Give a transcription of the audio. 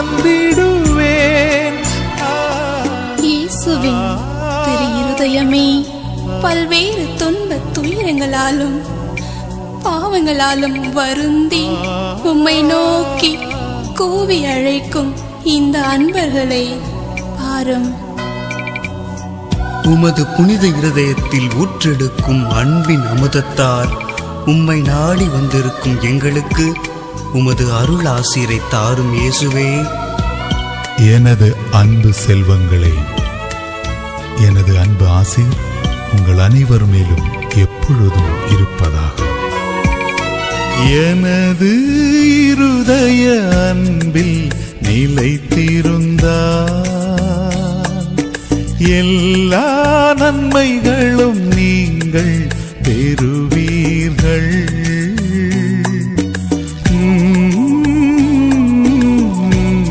வந்திடுவேன். இயேசுவின் திரு இருதயமே, பல்வேறு துன்பத் துயரங்களாலும் பாவங்களாலும் வருந்தி உம்மை நோக்கி கூவி அழைக்கும் இந்த அன்பர்களை பாரும். உமது புனித இருதயத்தில் ஊற்றெடுக்கும் அன்பின் அமுதத்தால் உம்மை நாடி வந்திருக்கும் எங்களுக்கு உமது அருள் ஆசீரை தாரும் இயேசுவே. எனது அன்பு செல்வங்களே, எனது அன்பு ஆசீர் உங்கள் அனைவர் மேலும் எப்பொழுதும் இருப்பதாக. எனது இருதய அன்பில் நிலைத்திருந்தால் எல்லா நன்மைகளும் நீங்கள்